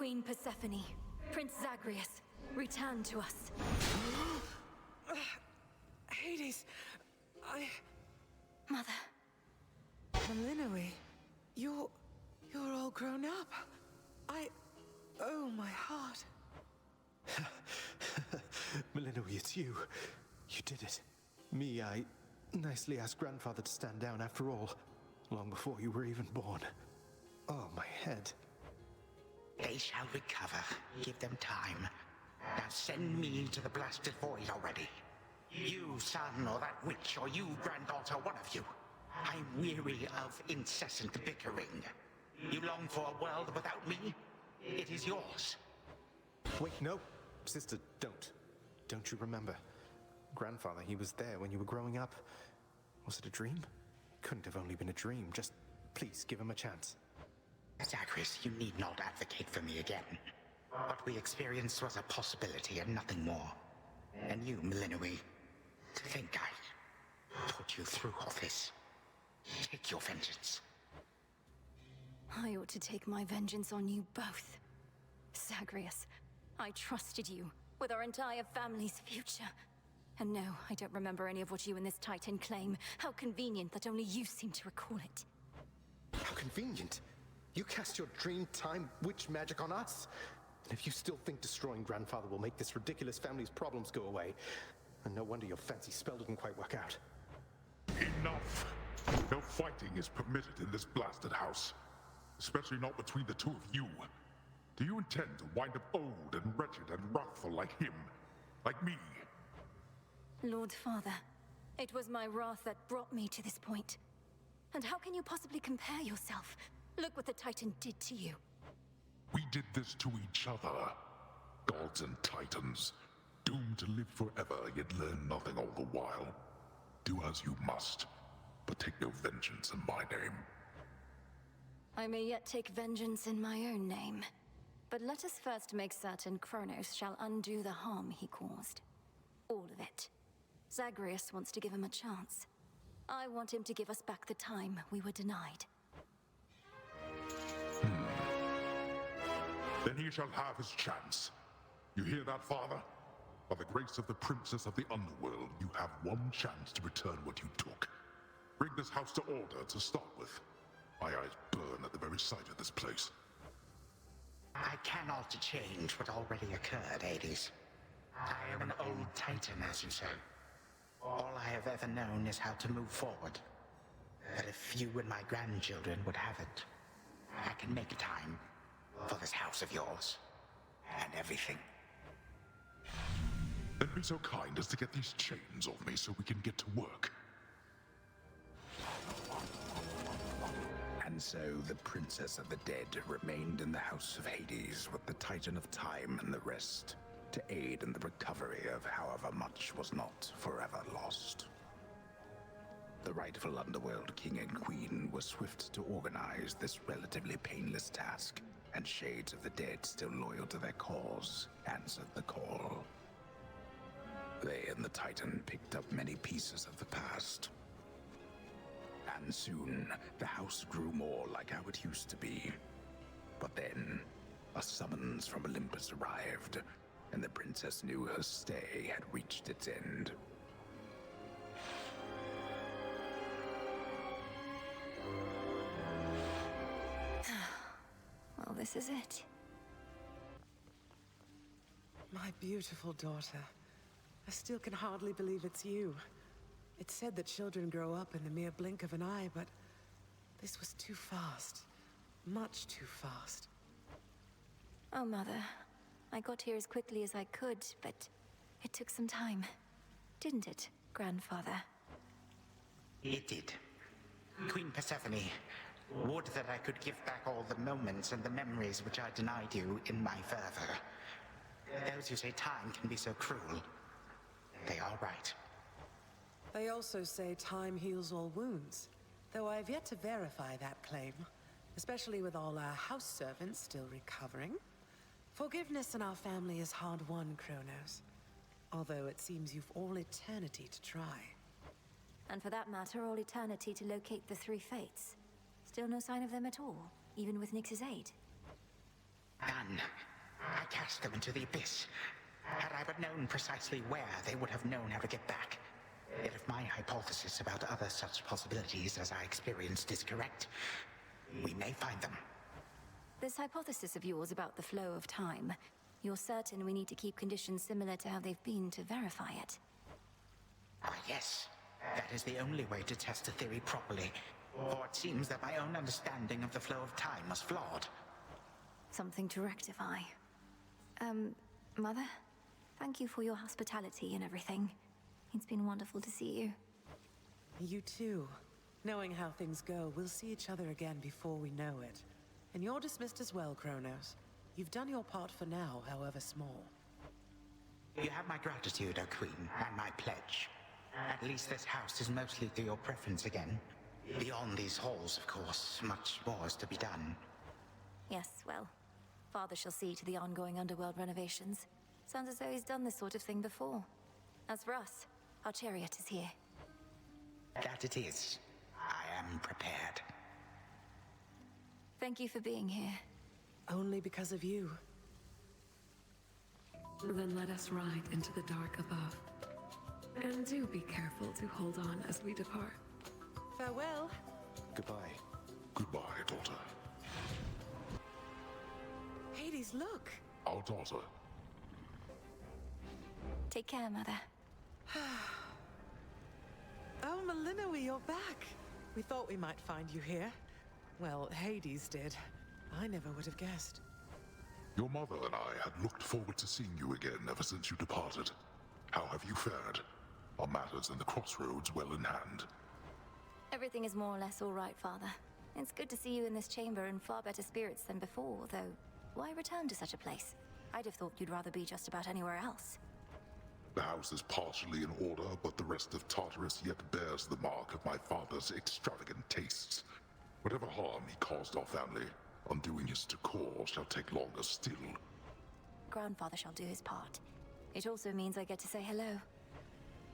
Queen Persephone, Prince Zagreus, return to us. Hades, Mother. Melinoe, you're all grown up. Oh, my heart. Melinoe, it's you. You did it. Me, I nicely asked Grandfather to stand down after all, long before you were even born. Oh, my head. They shall recover. Give them time. Now send me to the blasted void already. You, son, or that witch, or you, granddaughter, one of you. I'm weary of incessant bickering. You long for a world without me? It is yours. Wait, no. Sister, don't. Don't you remember? Grandfather, he was there when you were growing up. Was it a dream? Couldn't have only been a dream. Just please give him a chance. Zagreus, you need not advocate for me again. What we experienced was a possibility and nothing more. And you, Melinoe, to think I put you through all this. Take your vengeance. I ought to take my vengeance on you both. Zagreus, I trusted you with our entire family's future. And no, I don't remember any of what you and this Titan claim. How convenient that only you seem to recall it. How convenient. You cast your dream time witch magic on us. And if you still think destroying Grandfather will make this ridiculous family's problems go away, then no wonder your fancy spell didn't quite work out. Enough! No fighting is permitted in this blasted house. Especially not between the two of you. Do you intend to wind up old and wretched and wrathful like him? Like me? Lord Father, it was my wrath that brought me to this point. And how can you possibly compare yourself? Look what the Titan did to you. We did this to each other. Gods and Titans. Doomed to live forever, yet learn nothing all the while. Do as you must, but take no vengeance in my name. I may yet take vengeance in my own name. But let us first make certain Kronos shall undo the harm he caused. All of it. Zagreus wants to give him a chance. I want him to give us back the time we were denied. Then he shall have his chance. You hear that, Father? By the grace of the Princess of the Underworld, you have one chance to return what you took. Bring this house to order to start with. My eyes burn at the very sight of this place. I cannot change what already occurred, Hades. I am an old Titan, as you say. All I have ever known is how to move forward. But if you and my grandchildren would have it, I can make time for this house of yours, and everything. Then be so kind as to get these chains off me so we can get to work. And so the Princess of the Dead remained in the House of Hades with the Titan of Time and the rest, to aid in the recovery of however much was not forever lost. The rightful Underworld King and Queen were swift to organize this relatively painless task, and Shades of the Dead, still loyal to their cause, answered the call. They and the Titan picked up many pieces of the past. And soon, the house grew more like how it used to be. But then, a summons from Olympus arrived, and the princess knew her stay had reached its end. Well, this is it. My beautiful daughter. I still can hardly believe it's you. It's said that children grow up in the mere blink of an eye, but this was too fast. Much too fast. Oh, Mother. I got here as quickly as I could, but it took some time. Didn't it, Grandfather? It did. Queen Persephone, would that I could give back all the moments and the memories which I denied you in my fervor. Those who say time can be so cruel, they are right. They also say time heals all wounds, though I've yet to verify that claim, especially with all our house servants still recovering. Forgiveness in our family is hard-won, Kronos, although it seems you've all eternity to try. And for that matter, all eternity to locate the three fates. Still no sign of them at all, even with Nyx's aid. None. I cast them into the abyss. Had I but known precisely where, they would have known how to get back. Yet if my hypothesis about other such possibilities as I experienced is correct, we may find them. This hypothesis of yours about the flow of time, you're certain we need to keep conditions similar to how they've been to verify it? Why, yes. That is the only way to test a theory properly. For it seems that my own understanding of the flow of time was flawed. Something to rectify. Mother? Thank you for your hospitality and everything. It's been wonderful to see you. You too. Knowing how things go, we'll see each other again before we know it. And you're dismissed as well, Kronos. You've done your part for now, however small. You have my gratitude, O Queen, and my pledge. At least this house is mostly to your preference again. Beyond these halls, of course, much more is to be done. Yes, well, Father shall see to the ongoing underworld renovations. Sounds as though he's done this sort of thing before. As for us, our chariot is here. That it is. I am prepared. Thank you for being here. Only because of you. Then let us ride into the dark above. And do be careful to hold on as we depart. Farewell. Goodbye. Goodbye, daughter. Hades, look! Our daughter. Take care, Mother. Oh, Malinois, you're back. We thought we might find you here. Well, Hades did. I never would have guessed. Your mother and I had looked forward to seeing you again ever since you departed. How have you fared? Are matters in the crossroads well in hand? Everything is more or less all right, Father. It's good to see you in this chamber in far better spirits than before, though why return to such a place? I'd have thought you'd rather be just about anywhere else. The house is partially in order, but the rest of Tartarus yet bears the mark of my father's extravagant tastes. Whatever harm he caused our family, undoing his decor shall take longer still. Grandfather shall do his part. It also means I get to say hello.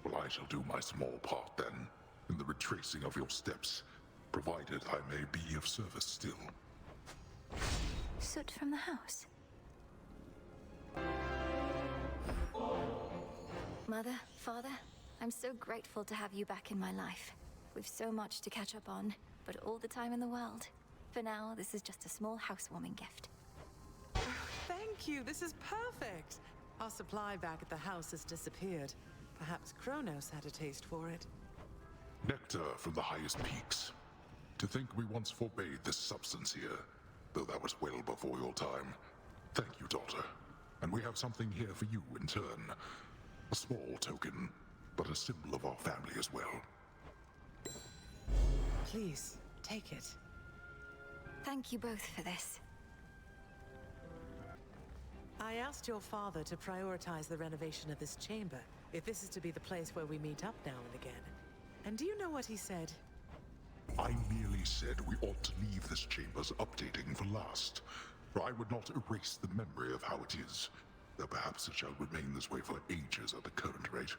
Well, I shall do my small part then, in the retracing of your steps, provided I may be of service still. Soot from the house. Mother, Father, I'm so grateful to have you back in my life. We've so much to catch up on, but all the time in the world. For now, this is just a small housewarming gift. Thank you, this is perfect. Our supply back at the house has disappeared. Perhaps Kronos had a taste for it. Nectar from the highest peaks. To think we once forbade this substance here, though that was well before your time. Thank you, daughter. And we have something here for you in turn. A small token, but a symbol of our family as well. Please, take it. Thank you both for this. I asked your father to prioritize the renovation of this chamber, if this is to be the place where we meet up now and again. And do you know what he said? I merely said we ought to leave this chamber's updating for last, for I would not erase the memory of how it is, though perhaps it shall remain this way for ages at the current rate.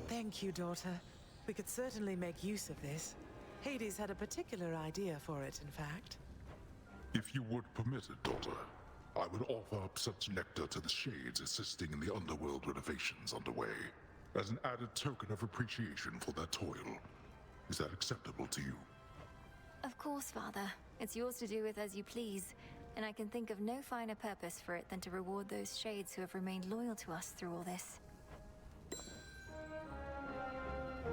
Thank you, daughter. We could certainly make use of this. Hades had a particular idea for it, in fact. If you would permit it, daughter, I would offer up such nectar to the Shades assisting in the underworld renovations underway, as an added token of appreciation for their toil. Is that acceptable to you? Of course, Father. It's yours to do with as you please, and I can think of no finer purpose for it than to reward those Shades who have remained loyal to us through all this.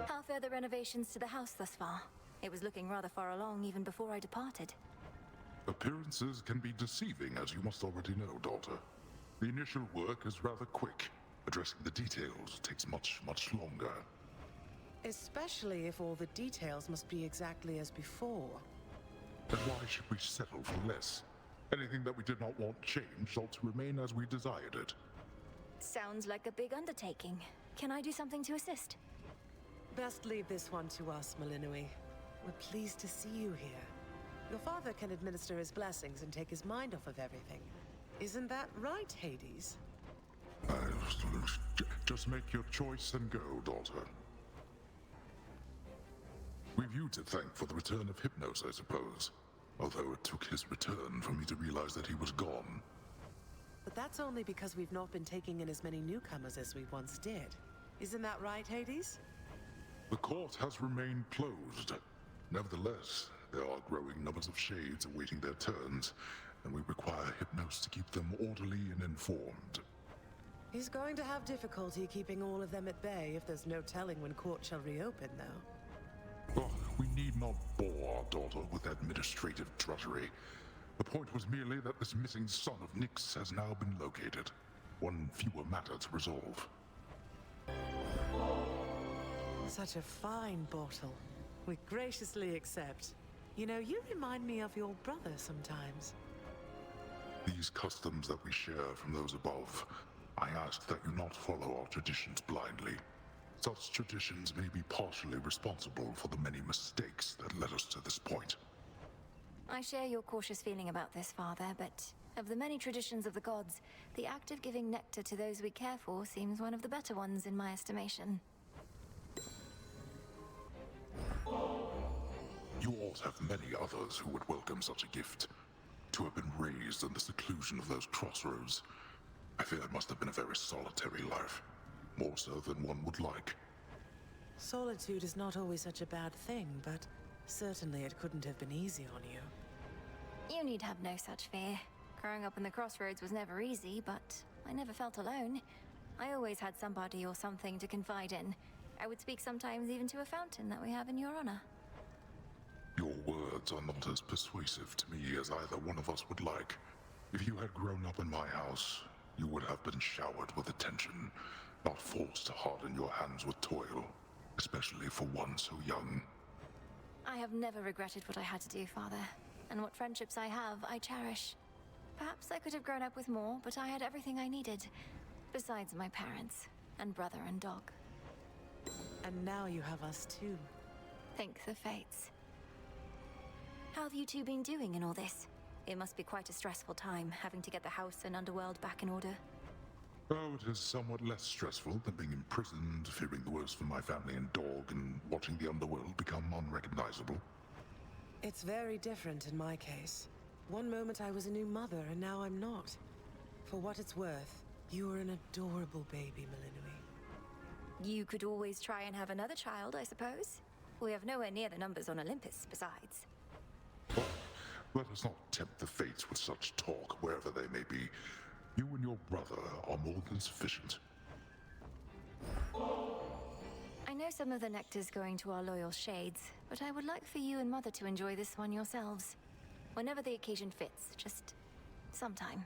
How fare the renovations to the house thus far? It was looking rather far along even before I departed. Appearances can be deceiving, as you must already know, daughter. The initial work is rather quick. Addressing the details takes much longer. Especially if all the details must be exactly as before. Then why should we settle for less? Anything that we did not want changed ought to remain as we desired it. Sounds like a big undertaking. Can I do something to assist? Best leave this one to us, Malinois. We're pleased to see you here. Your father can administer his blessings and take his mind off of everything. Isn't that right, Hades? Just make your choice and go, daughter. We've you to thank for the return of Hypnos, I suppose. although it took his return for me to realize that he was gone. But that's only because we've not been taking in as many newcomers as we once did. Isn't that right, Hades? The court has remained closed. Nevertheless, there are growing numbers of shades awaiting their turns, and we require Hypnos to keep them orderly and informed. He's going to have difficulty keeping all of them at bay if there's no telling when court shall reopen, though. Oh, we need not bore our daughter with administrative drudgery. The point was merely that this missing son of Nyx has now been located. One fewer matter to resolve. Such a fine bottle. We graciously accept. You know, you remind me of your brother sometimes. These customs that we share from those above, I ask that you not follow our traditions blindly. Such traditions may be partially responsible for the many mistakes that led us to this point. I share your cautious feeling about this, Father, but of the many traditions of the gods, the act of giving nectar to those we care for seems one of the better ones in my estimation. You ought have many others who would welcome such a gift. To have been raised in the seclusion of those crossroads, I fear it must have been a very solitary life. More so than one would like. Solitude is not always such a bad thing, but certainly it couldn't have been easy on you. You need have no such fear. Growing up in the crossroads was never easy, but I never felt alone. I always had somebody or something to confide in. I would speak sometimes even to a fountain that we have in your honor. Your words are not as persuasive to me as either one of us would like. If you had grown up in my house, you would have been showered with attention, not forced to harden your hands with toil, especially for one so young. I have never regretted what I had to do, Father. And what friendships I have, I cherish. Perhaps I could have grown up with more, but I had everything I needed. Besides my parents, and brother and dog. And now you have us too. Thank the fates. How have you two been doing in all this? It must be quite a stressful time, having to get the house and underworld back in order. Oh, it is somewhat less stressful than being imprisoned, fearing the worst for my family and dog, and watching the underworld become unrecognizable. It's very different in my case. One moment I was a new mother, and now I'm not. For what it's worth, you are an adorable baby, Malinui. You could always try and have another child, I suppose. We have nowhere near the numbers on Olympus, besides. Oh, let us not tempt the fates with such talk, wherever they may be. You and your brother are more than sufficient. I know some of the nectar's going to our loyal shades, but I would like for you and Mother to enjoy this one yourselves. Whenever the occasion fits, just sometime.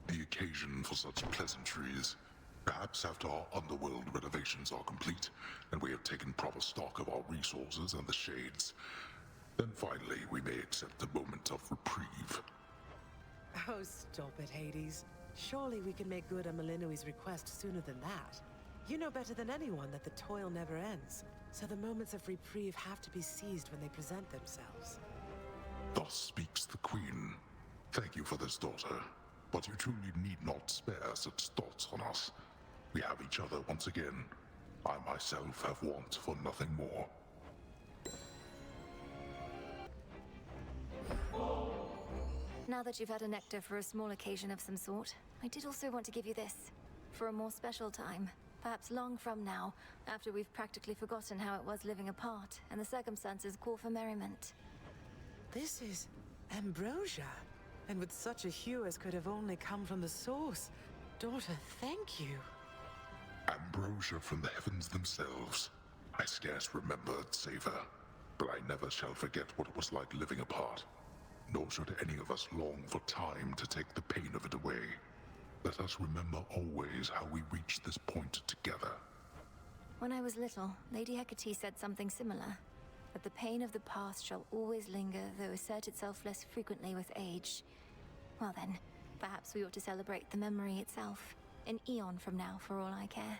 The occasion for such pleasantries. Perhaps after our underworld renovations are complete, and we have taken proper stock of our resources and the shades, then finally we may accept a moment of reprieve. Oh, stop it, Hades. Surely we can make good on Malinui's request sooner than that. You know better than anyone that the toil never ends, so the moments of reprieve have to be seized when they present themselves. Thus speaks the Queen. Thank you for this, daughter, but you truly need not spare such thoughts on us. We have each other once again. I myself have want for nothing more. Now that you've had a nectar for a small occasion of some sort, I did also want to give you this. For a more special time. Perhaps long from now, after we've practically forgotten how it was living apart, and the circumstances call for merriment. This is ambrosia, and with such a hue as could have only come from the source. Daughter, thank you. Ambrosia from the heavens themselves. I scarce remember its savor, but I never shall forget what it was like living apart. Nor should any of us long for time to take the pain of it away. Let us remember always how we reached this point together. When I was little, Lady Hecate said something similar. That the pain of the past shall always linger, though assert itself less frequently with age. Well then, perhaps we ought to celebrate the memory itself. An eon from now, for all I care.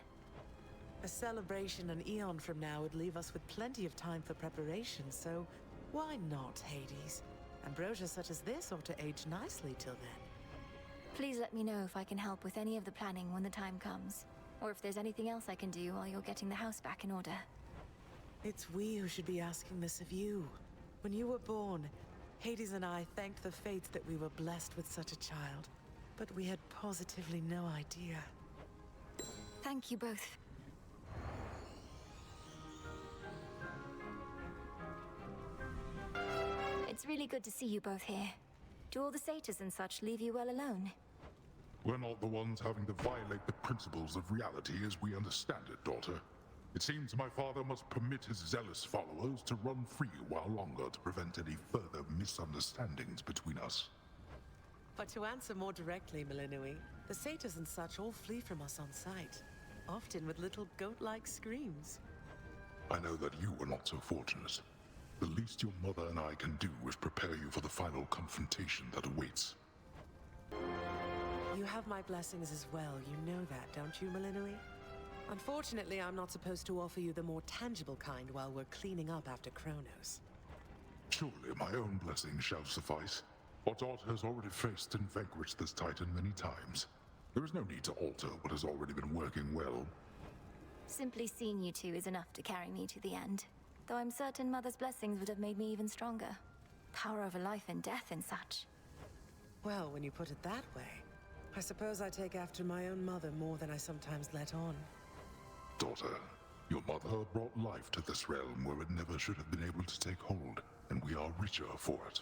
A celebration an eon from now would leave us with plenty of time for preparation, so why not, Hades? Ambrosia such as this ought to age nicely till then. Please let me know if I can help with any of the planning when the time comes. Or if there's anything else I can do while you're getting the house back in order. It's we who should be asking this of you. When you were born, Hades and I thanked the fates that we were blessed with such a child, but we had positively no idea. Thank you both. It's really good to see you both here. Do all the satyrs and such leave you well alone? We're not the ones having to violate the principles of reality as we understand it, daughter. It seems my father must permit his zealous followers to run free a while longer to prevent any further misunderstandings between us. But to answer more directly, Malinui, the satyrs and such all flee from us on sight, often with little goat-like screams. I know that you were not so fortunate. The least your mother and I can do is prepare you for the final confrontation that awaits. You have my blessings as well, you know that, don't you, Malinui? Unfortunately, I'm not supposed to offer you the more tangible kind while we're cleaning up after Kronos. Surely my own blessing shall suffice. Our daughter has already faced and vanquished this titan many times. There is no need to alter what has already been working well. Simply seeing you two is enough to carry me to the end. Though I'm certain Mother's blessings would have made me even stronger. Power over life and death and such. Well, when you put it that way, I suppose I take after my own mother more than I sometimes let on. Daughter, your mother brought life to this realm where it never should have been able to take hold, and we are richer for it.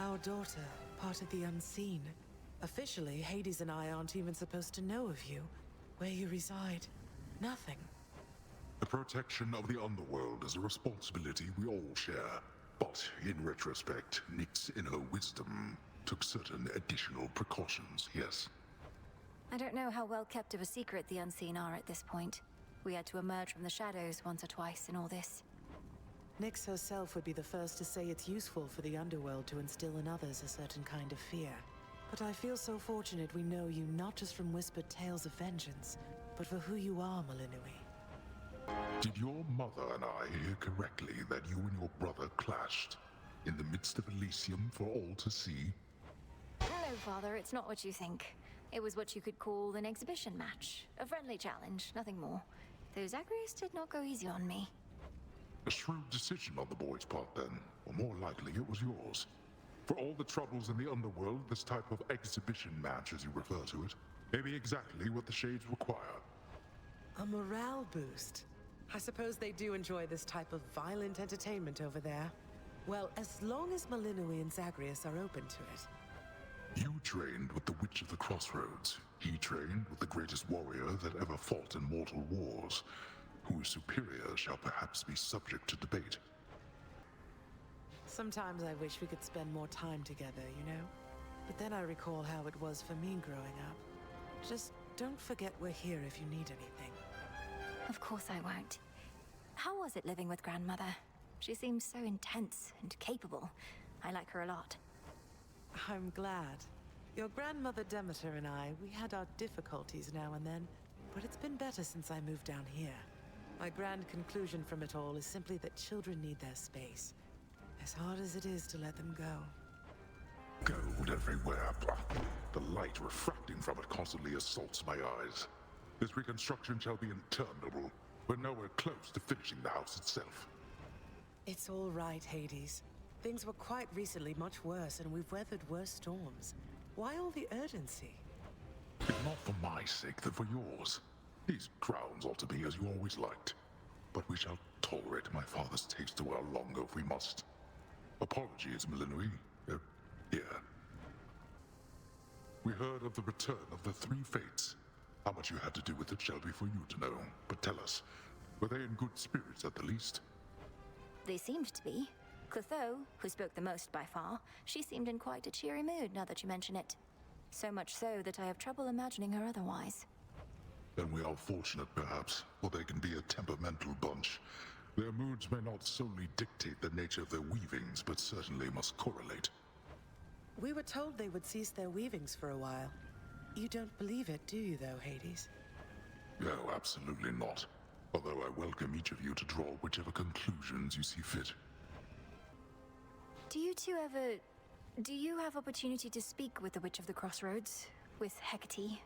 Our daughter, part of the unseen. Officially, Hades and I aren't even supposed to know of you, where you reside. Nothing. The protection of the underworld is a responsibility we all share. But in retrospect, Nyx, in her wisdom, took certain additional precautions, yes. I don't know how well kept of a secret the Unseen are at this point. We had to emerge from the shadows once or twice in all this. Nyx herself would be the first to say it's useful for the underworld to instill in others a certain kind of fear. But I feel so fortunate we know you not just from whispered tales of vengeance, but for who you are, Malinui. Did your mother and I hear correctly that you and your brother clashed in the midst of Elysium for all to see? No, Father, it's not what you think. It was what you could call an exhibition match. A friendly challenge, nothing more. Though Zagreus did not go easy on me. A shrewd decision on the boy's part, then. Or more likely, it was yours. For all the troubles in the underworld, this type of exhibition match, as you refer to it, may be exactly what the Shades require. A morale boost. I suppose they do enjoy this type of violent entertainment over there. Well, as long as Malinui and Zagreus are open to it. You trained with the Witch of the Crossroads. He trained with the greatest warrior that ever fought in mortal wars. Whose superior shall perhaps be subject to debate. Sometimes I wish we could spend more time together, you know? But then I recall how it was for me growing up. Just don't forget we're here if you need anything. Of course I won't. How was it living with Grandmother? She seems so intense and capable. I like her a lot. I'm glad. Your grandmother Demeter and I, we had our difficulties now and then, but it's been better since I moved down here. My grand conclusion from it all is simply that children need their space. As hard as it is to let them go. Gold everywhere. The light refracting from it constantly assaults my eyes. This reconstruction shall be interminable. We're nowhere close to finishing the house itself. It's all right, Hades. Things were quite recently much worse, and we've weathered worse storms. Why all the urgency? If not for my sake, then for yours. These grounds ought to be as you always liked. But we shall tolerate my father's taste a while longer if we must. Apologies, Malinui. Here. We heard of the return of the three fates. How much you had to do with it shall be for you to know. But tell us, were they in good spirits at the least? They seemed to be. Clotho, who spoke the most by far, she seemed in quite a cheery mood now that you mention it. So much so that I have trouble imagining her otherwise. Then we are fortunate, perhaps, for they can be a temperamental bunch. Their moods may not solely dictate the nature of their weavings, but certainly must correlate. We were told they would cease their weavings for a while. You don't believe it, do you, though, Hades? No, absolutely not. Although I welcome each of you to draw whichever conclusions you see fit. Do you two ever... Do you have opportunity to speak with the Witch of the Crossroads? With Hecate,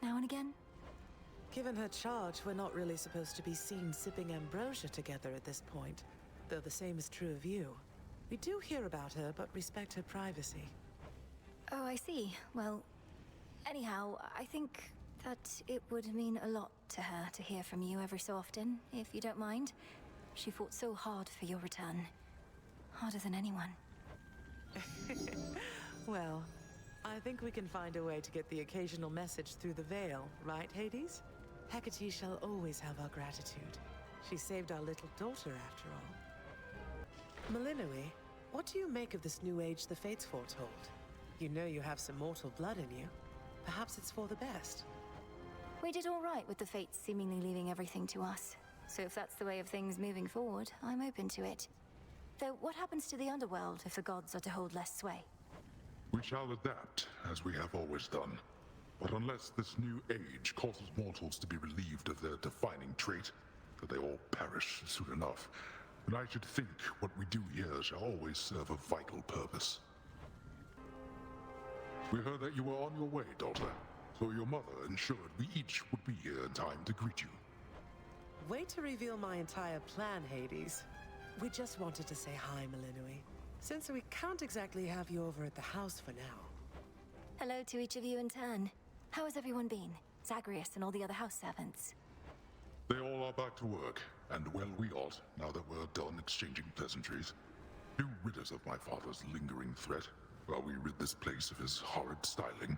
now and again? Given her charge, we're not really supposed to be seen sipping ambrosia together at this point. Though the same is true of you. We do hear about her, but respect her privacy. Oh, I see. Well, anyhow, I think that it would mean a lot to her to hear from you every so often, if you don't mind. She fought so hard for your return. Harder than anyone. Well, I think we can find a way to get the occasional message through the veil, right, Hades? Hecate shall always have our gratitude. She saved our little daughter, after all. Malinoe, what do you make of this new age the Fates foretold? You know you have some mortal blood in you. Perhaps it's for the best. We did all right with the Fates seemingly leaving everything to us. So if that's the way of things moving forward, I'm open to it. Though, what happens to the underworld if the gods are to hold less sway? We shall adapt, as we have always done. But unless this new age causes mortals to be relieved of their defining trait, that they all perish soon enough, then I should think what we do here shall always serve a vital purpose. We heard that you were on your way, daughter, so your mother ensured we each would be here in time to greet you. Wait to reveal my entire plan, Hades. We just wanted to say hi, Malinoe, since we can't exactly have you over at the house for now. Hello to each of you in turn. How has everyone been? Zagreus and all the other house servants? They all are back to work, and well we ought, now that we're done exchanging pleasantries. Do rid us of my father's lingering threat, while we rid this place of his horrid styling.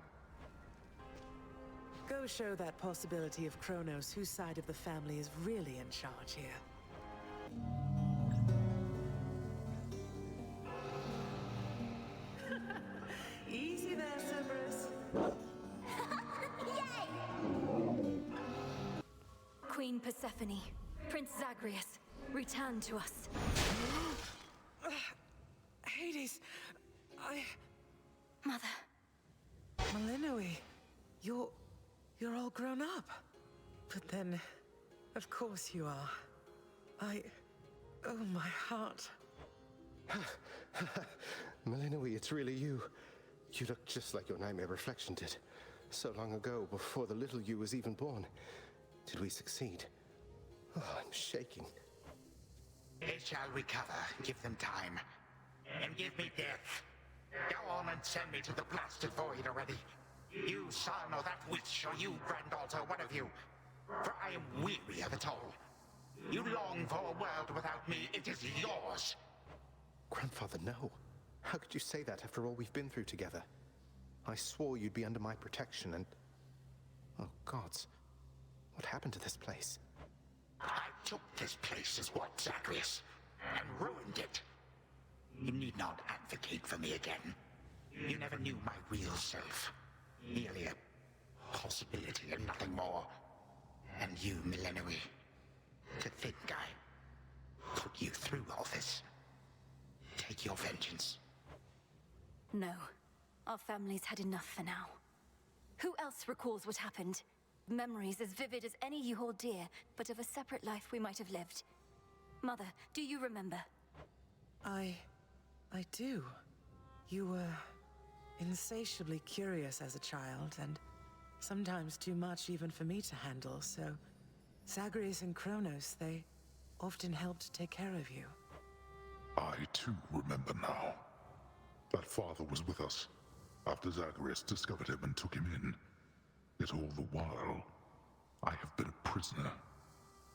Go show that possibility of Kronos whose side of the family is really in charge here. Easy there, Cerberus. Queen Persephone, Prince Zagreus, return to us. Hades, Mother. Malinoe, you're all grown up. But then, of course you are. Oh, my heart. Malinoe, it's really you. You look just like your nightmare reflection did. So long ago, before the little you was even born. Did we succeed? Oh, I'm shaking. They shall recover. Give them time. And give me death. Go on and send me to the blasted void already. You son or that witch, or you granddaughter, one of you. For I am weary of it all. You long for a world without me. It is yours. Grandfather, no. How could you say that after all we've been through together? I swore you'd be under my protection and... Oh, gods. What happened to this place? I took this place as what, Zagreus? And ruined it. You need not advocate for me again. You never knew my real self. Merely a possibility and nothing more. And you, Malinoe. To think I put you through all this. Take your vengeance. No. Our family's had enough for now. Who else recalls what happened? Memories as vivid as any you hold dear, but of a separate life we might have lived. Mother, do you remember? I do. You were insatiably curious as a child, and sometimes too much even for me to handle, so Zagreus and Kronos, they often helped take care of you. I too remember now. That father was with us, after Zagreus discovered him and took him in. Yet all the while, I have been a prisoner.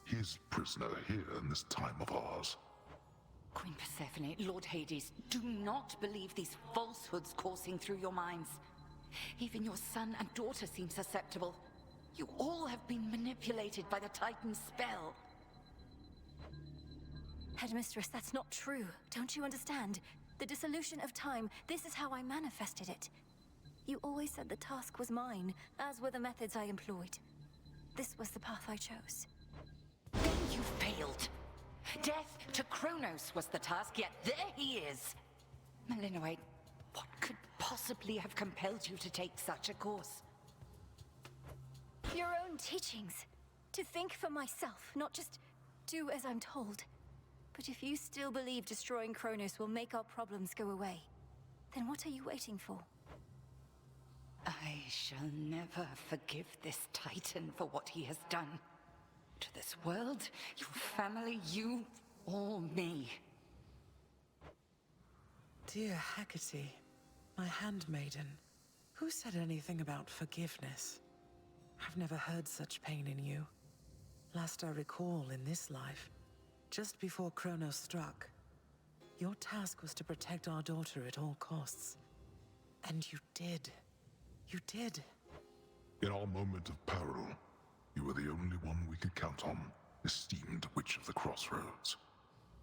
His prisoner here in this time of ours. Queen Persephone, Lord Hades, do not believe these falsehoods coursing through your minds. Even your son and daughter seem susceptible. You all have been manipulated by the Titan's spell. Headmistress, that's not true. Don't you understand? The dissolution of time, this is how I manifested it. You always said the task was mine, as were the methods I employed. This was the path I chose. Then you failed. Death to Kronos was the task, yet there he is. Malinoe, what could possibly have compelled you to take such a course? Your own teachings. To think for myself, not just do as I'm told. But if you still believe destroying Kronos will make our problems go away, then what are you waiting for? I shall never forgive this Titan for what he has done. To this world, your family, you, or me. Dear Hecate, my handmaiden, who said anything about forgiveness? I've never heard such pain in you. Last I recall in this life, just before Kronos struck, your task was to protect our daughter at all costs. And you did. You did. In our moment of peril, you were the only one we could count on, esteemed Witch of the Crossroads.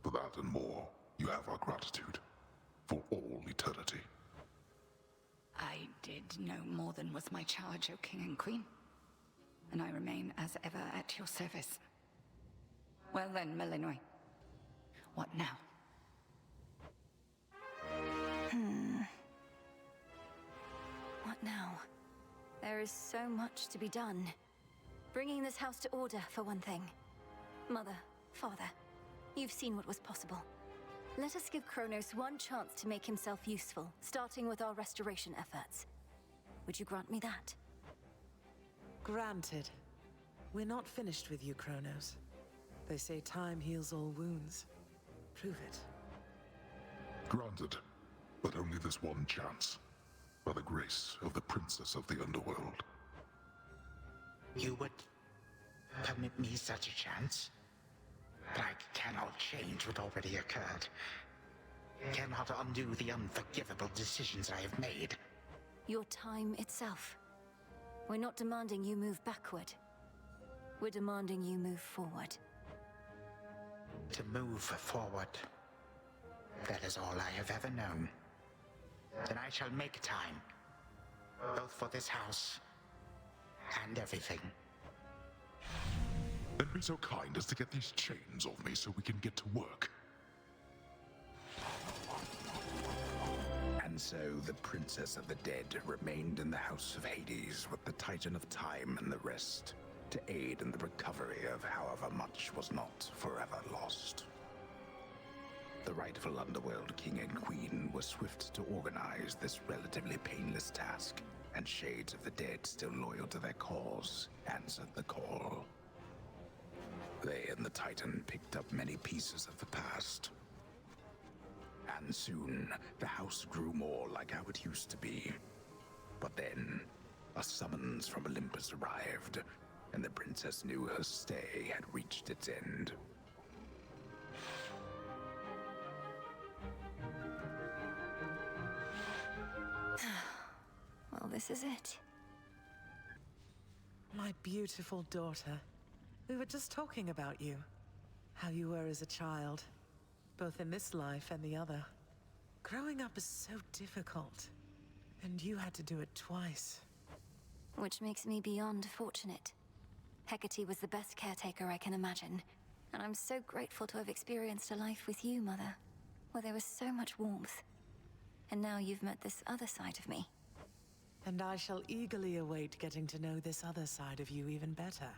For that and more, you have our gratitude. For all eternity. I did no more than was my charge, O King and Queen. And I remain as ever at your service. Well then, Melinoy. What now? What now? There is so much to be done. Bringing this house to order, for one thing. Mother, Father, you've seen what was possible. Let us give Kronos one chance to make himself useful, starting with our restoration efforts. Would you grant me that? Granted. We're not finished with you, Kronos. They say time heals all wounds. Prove it. Granted, but only this one chance. By the grace of the Princess of the Underworld. You would permit me such a chance? But I cannot change what already occurred. Cannot undo the unforgivable decisions I have made. Your time itself. We're not demanding you move backward. We're demanding you move forward. To move forward. That is all I have ever known. Then I shall make time. Both for this house and everything. Then be so kind as to get these chains off me so we can get to work. And so the Princess of the Dead remained in the House of Hades with the Titan of Time and the rest, to aid in the recovery of however much was not forever lost. The rightful Underworld King and Queen were swift to organize this relatively painless task, and shades of the dead still loyal to their cause answered the call. They and the Titan picked up many pieces of the past. And soon, the house grew more like how it used to be. But then, a summons from Olympus arrived, and the princess knew her stay had reached its end. Well, this is it. My beautiful daughter. We were just talking about you. How you were as a child. Both in this life and the other. Growing up is so difficult. And you had to do it twice. Which makes me beyond fortunate. Hecate was the best caretaker I can imagine. And I'm so grateful to have experienced a life with you, Mother. Where there was so much warmth. And now you've met this other side of me. And I shall eagerly await getting to know this other side of you even better.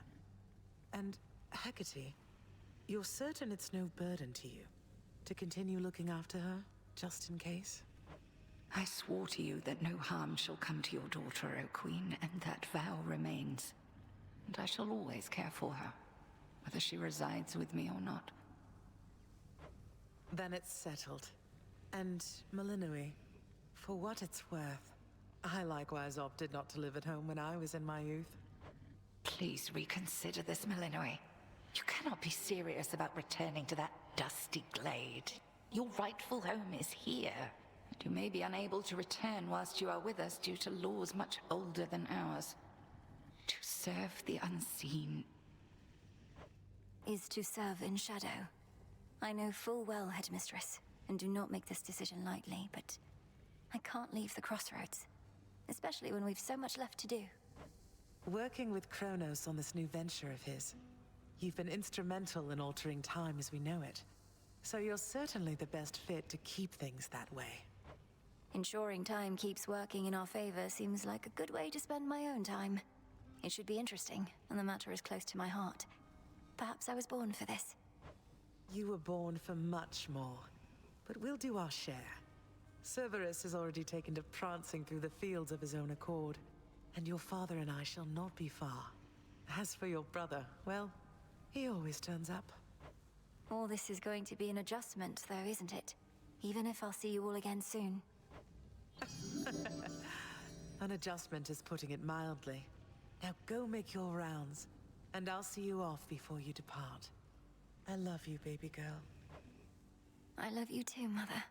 And, Hecate, you're certain it's no burden to you to continue looking after her, just in case? I swore to you that no harm shall come to your daughter, O Queen, and that vow remains. And I shall always care for her, whether she resides with me or not. Then it's settled. And, Melinoe, for what it's worth, I likewise opted not to live at home when I was in my youth. Please reconsider this, Melinoe. You cannot be serious about returning to that dusty glade. Your rightful home is here. And you may be unable to return whilst you are with us due to laws much older than ours. To serve the unseen Is to serve in shadow. I know full well, Headmistress, and do not make this decision lightly, but I can't leave the crossroads. Especially when we've so much left to do. Working with Kronos on this new venture of his, you've been instrumental in altering time as we know it. So you're certainly the best fit to keep things that way. Ensuring time keeps working in our favor seems like a good way to spend my own time. It should be interesting, and the matter is close to my heart. Perhaps I was born for this. You were born for much more, but we'll do our share. Cerberus has already taken to prancing through the fields of his own accord, and your father and I shall not be far. As for your brother, well, he always turns up. All this is going to be an adjustment, though, isn't it? even if I'll see you all again soon. An adjustment is putting it mildly. Now go make your rounds, and I'll see you off before you depart. I love you, baby girl. I love you too, Mother.